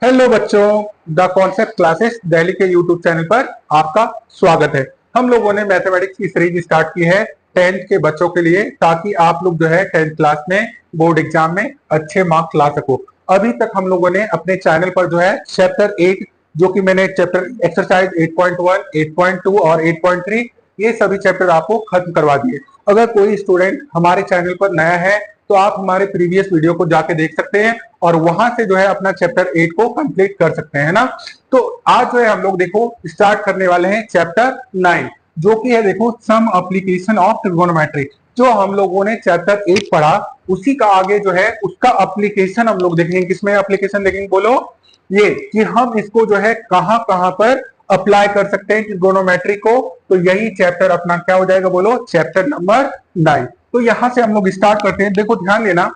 Hello बच्चों, the concept classes Delhi के YouTube channel पर आपका स्वागत है। हम लोगों ने मैथमेटिक्स की सीरीज स्टार्ट की है 10th के बच्चों के लिए, ताकि आप लोग जो है 10th क्लास में बोर्ड एग्जाम में अच्छे मार्क्स ला सको। अभी तक हम लोगों ने अपने चैनल पर जो है चैप्टर 8, जो कि मैंने चैप्टर एक्सरसाइज 8.1, 8.2 और 8.3 ये सभी चैप्टर आपको खत्म करवा दिए। अगर कोई स्टूडेंट हमारे चैनल पर नया है तो आप हमारे प्रीवियस वीडियो को जाके देख सकते हैं और वहां से जो है अपना चैप्टर 8 को कंप्लीट कर सकते हैं ना। तो आज जो है हम लोग देखो स्टार्ट करने वाले हैं चैप्टर 9, जो कि है देखो सम एप्लीकेशन ऑफ ट्रिगोनोमेट्री। जो हम लोगों ने चैप्टर 8 पढ़ा उसी का आगे जो है उसका एप्लीकेशन हम लोग देखेंगे। किसमें एप्लीकेशन देखेंगे बोलो? ये कि हम इसको जो है कहां कहां पर अप्लाई कर सकते हैं ट्रिगोनोमेट्री को। तो यही चैप्टर अपना क्या हो जाएगा बोलो? Chapter number 9। तो यहां से हम लोग स्टार्ट करते हैं। देखो ध्यान देना,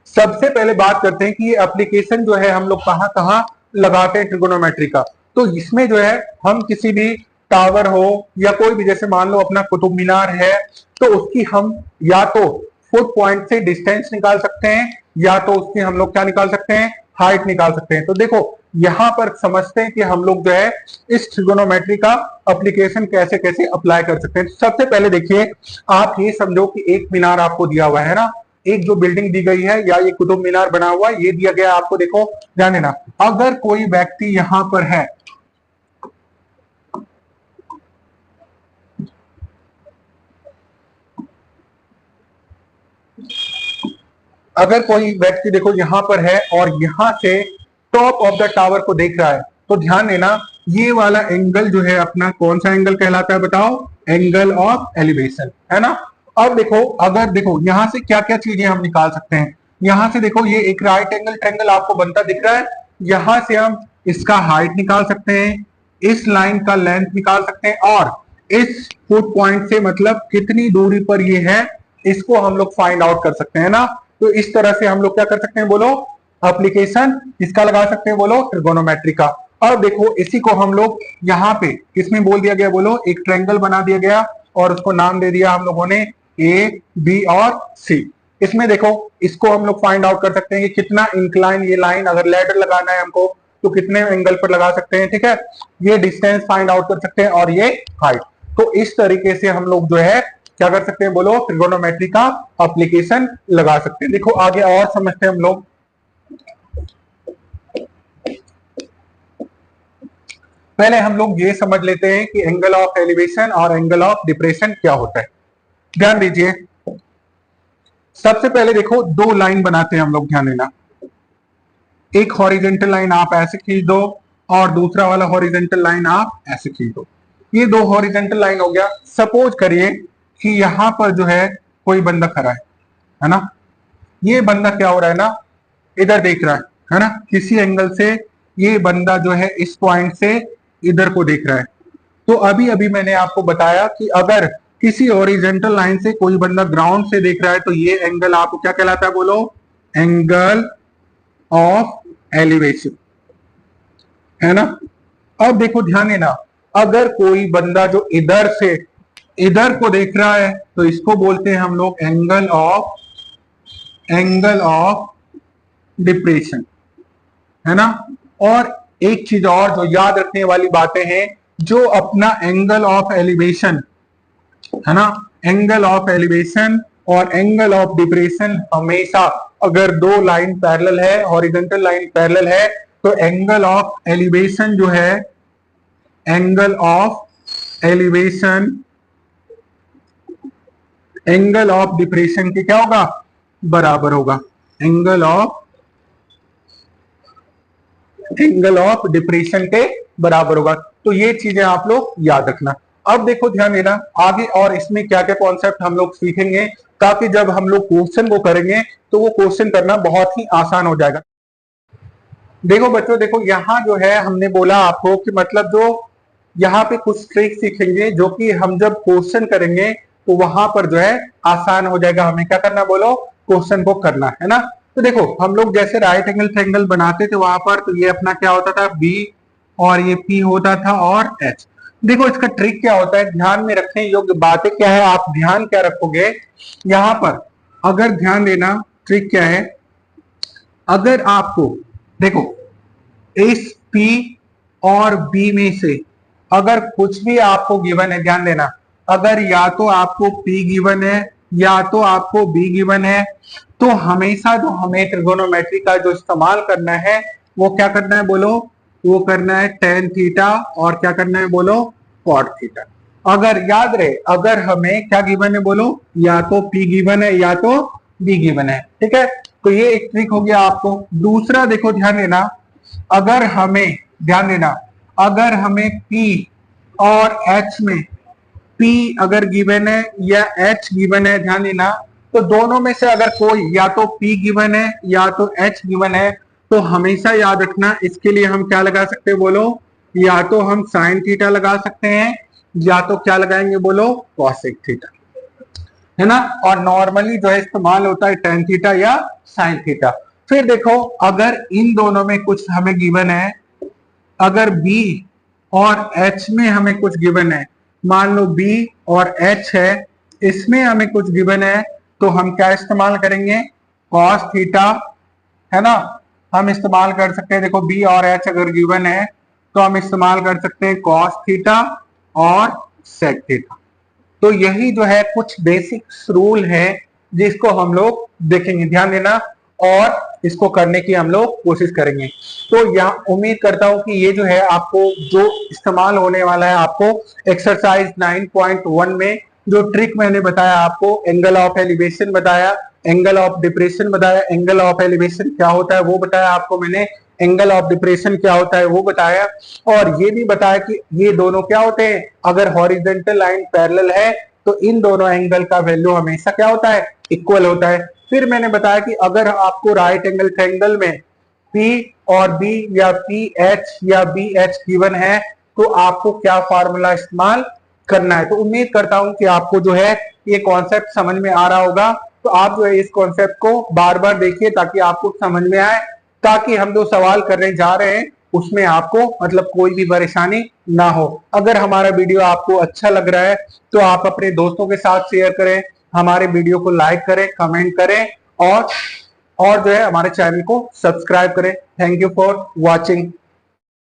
सबसे पहले बात करते हैं कि ये एप्लीकेशन जो है हम लोग कहां कहां लगाते हैं ट्रिगोनोमेट्री का। तो इसमें जो है हम किसी भी टावर हो या कोई भी, जैसे मान लो अपना कुतुब मीनार है, तो उसकी हम या तो फुट पॉइंट से डिस्टेंस निकाल सकते हैं या तो उसकी हम लोग क्या निकाल सकते हैं? हाइट निकाल सकते हैं। तो देखो यहां पर समझते हैं कि हम लोग जो है इस ट्रिगोनोमेट्री का एप्लीकेशन कैसे कैसे अप्लाई कर सकते हैं। सबसे पहले देखिए, आप ये समझो कि एक मीनार आपको दिया हुआ है ना, एक जो बिल्डिंग दी गई है या ये कुतुब मीनार बना हुआ ये दिया गया आपको। देखो ध्यान देना, अगर कोई व्यक्ति यहां पर है, अगर कोई व्यक्ति देखो यहां पर है और यहां से टॉप ऑफ द टावर को देख रहा है, तो ध्यान देना ये वाला एंगल जो है अपना कौन सा एंगल कहलाता है बताओ? एंगल ऑफ एलिवेशन, है ना। अब देखो, अगर देखो यहां से क्या क्या चीजें हम निकाल सकते हैं। यहां से देखो ये एक राइट एंगल ट्रायंगल आपको बनता दिख रहा है, यहां से हम इसका हाइट निकाल सकते हैं, इस लाइन का लेंथ निकाल सकते हैं और इस फुट पॉइंट से मतलब कितनी दूरी पर ये है इसको हम लोग फाइंड आउट कर सकते हैं ना। तो इस तरह से हम लोग क्या कर सकते हैं बोलो? एप्लीकेशन इसका लगा सकते हैं बोलो? ट्रिगोनोमेट्री का। अब देखो इसी को हम लोग यहाँ पे किसमें बोल दिया गया बोलो? एक ट्रायंगल बना दिया गया और उसको नाम दे दिया हम लोगों ने ए, बी और सी। इसमें देखो इसको हम लोग फाइंड आउट कर सकते हैं कि कितना इंक्लाइन ये लाइन, अगर लैडर लगाना है हमको तो कितने एंगल पर लगा सकते हैं, ठीक है। ये डिस्टेंस फाइंड आउट कर सकते हैं और ये हाइट। तो इस तरीके से हम लोग जो है क्या कर सकते हैं बोलो? ट्रिगोनोमेट्री का एप्लीकेशन लगा सकते हैं। देखो आगे और समझते हैं हम लोग। पहले हम लोग ये समझ लेते हैं कि एंगल ऑफ एलिवेशन और एंगल ऑफ डिप्रेशन क्या होता है। ध्यान दीजिए, सबसे पहले देखो दो लाइन बनाते हैं हम लोग, ध्यान देना। एक हॉरिजेंटल लाइन आप ऐसे खींच दो और दूसरा वाला हॉरिजेंटल लाइन आप ऐसे खींच दो। ये दो हॉरिजेंटल लाइन हो गया। सपोज करिए कि यहां पर जो है कोई बंदा खड़ा है ना। ये बंदा क्या हो रहा है ना, इधर देख रहा है ना, किसी एंगल से ये बंदा जो है इस पॉइंट से इधर को देख रहा है। तो अभी अभी मैंने आपको बताया कि अगर किसी ओरिजेंटल लाइन से कोई बंदा ग्राउंड से देख रहा है तो ये एंगल आपको क्या कहलाता है बोलो? एंगल ऑफ एलिवेशन, है ना। अब देखो ध्यान देना, अगर कोई बंदा जो इधर से इधर को देख रहा है तो इसको बोलते हैं हम लोग एंगल ऑफ डिप्रेशन, है ना। और एक चीज और जो याद रखने वाली बातें हैं, जो अपना एंगल ऑफ एलिवेशन है ना, एंगल ऑफ एलिवेशन और एंगल ऑफ डिप्रेशन हमेशा, अगर दो लाइन पैरेलल है, हॉरिजॉन्टल लाइन पैरेलल है, तो एंगल ऑफ एलिवेशन जो है, angle of elevation angle of depression के क्या होगा? बराबर होगा। एंगल ऑफ डिप्रेशन के बराबर होगा। तो ये चीजें आप लोग याद रखना। अब देखो ध्यान देना आगे, और इसमें क्या क्या कॉन्सेप्ट हम लोग सीखेंगे, ताकि जब हम लोग क्वेश्चन को करेंगे तो वो क्वेश्चन करना बहुत ही आसान हो जाएगा। देखो बच्चों, देखो यहाँ जो है हमने बोला आपको कि मतलब जो यहाँ पे कुछ ट्रिक सीखेंगे जो कि हम जब क्वेश्चन करेंगे तो वहां पर जो है आसान हो जाएगा। हमें क्या करना बोलो? क्वेश्चन को करना, है ना। तो देखो हम लोग जैसे राइट एंगल ट्रायंगल बनाते थे वहां पर, तो ये अपना क्या होता था? बी और ये पी होता था और एच। देखो इसका ट्रिक क्या होता है, ध्यान में रखने योग्य बातें क्या है, आप ध्यान क्या रखोगे यहां पर? अगर ध्यान देना ट्रिक क्या है, अगर आपको देखो इस P और B में से अगर कुछ भी आपको गिवन है, ध्यान देना, अगर या तो आपको P गिवन है या तो आपको B गिवन है, तो हमेशा जो हमें ट्रिगोनोमेट्री का जो इस्तेमाल करना है वो क्या करना है बोलो, वो करना है टेन थीटा और क्या करना है बोलो, कॉट थीटा। अगर याद रहे, अगर हमें क्या गिवन है बोलो, या तो P गिवन है या तो B गिवन है, ठीक है। तो ये एक ट्रिक हो गया आपको। दूसरा देखो, ध्यान देना, अगर हमें, ध्यान देना, अगर हमें P और H में, P अगर गिवन है या H गिवन है, ध्यान देना, तो दोनों में से अगर कोई, या तो P गिवन है या तो H गिवन है, तो हमेशा याद रखना इसके लिए हम क्या लगा सकते हैं बोलो, या तो हम साइन थीटा लगा सकते हैं या तो क्या लगाएंगे बोलो, कॉसेक थीटा, है ना। और नॉर्मली जो है इस्तेमाल होता है टेन थीटा या साइन थीटा। फिर देखो, अगर इन दोनों में कुछ हमें गिवन है, अगर B और H में हमें कुछ गिवन है, मान लो B और H है, इसमें हमें कुछ गिवन है, तो हम क्या इस्तेमाल करेंगे, कॉस थीटा, है ना। हम इस्तेमाल कर सकते हैं, देखो B और H अगर गिवन है तो हम इस्तेमाल कर सकते हैं कॉस थीटा और सेक थीटा। तो यही जो है कुछ बेसिक्स रूल है जिसको हम लोग देखेंगे, ध्यान देना, और इसको करने की हम लोग कोशिश करेंगे। तो यहाँ उम्मीद करता हूं कि ये जो है आपको जो इस्तेमाल होने वाला है, आपको एक्सरसाइज 9.1 में जो ट्रिक मैंने बताया, आपको एंगल ऑफ एलिवेशन बताया, एंगल ऑफ डिप्रेशन बताया, एंगल ऑफ एलिवेशन क्या होता है वो बताया आपको मैंने, एंगल ऑफ डिप्रेशन क्या होता है वो बताया, और ये भी बताया कि ये दोनों क्या होते हैं, अगर हॉरिजेंटल लाइन पैरेलल है तो इन दोनों एंगल का वैल्यू हमेशा क्या होता है, इक्वल होता है। फिर मैंने बताया कि अगर आपको राइट एंगल ट्रायंगल में P और B या PH या BH गिवन है तो आपको क्या फार्मूला इस्तेमाल करना है। तो उम्मीद करता हूं कि आपको जो है ये कॉन्सेप्ट समझ में आ रहा होगा। तो आप जो है इस कॉन्सेप्ट को बार बार देखिए ताकि आपको समझ में आए, ताकि हम जो सवाल करने जा रहे हैं उसमें आपको मतलब कोई भी परेशानी ना हो। अगर हमारा वीडियो आपको अच्छा लग रहा है तो आप अपने दोस्तों के साथ शेयर करें, हमारे वीडियो को लाइक करें, कमेंट करें, और जो है हमारे चैनल को सब्सक्राइब करें। Thank you for watching.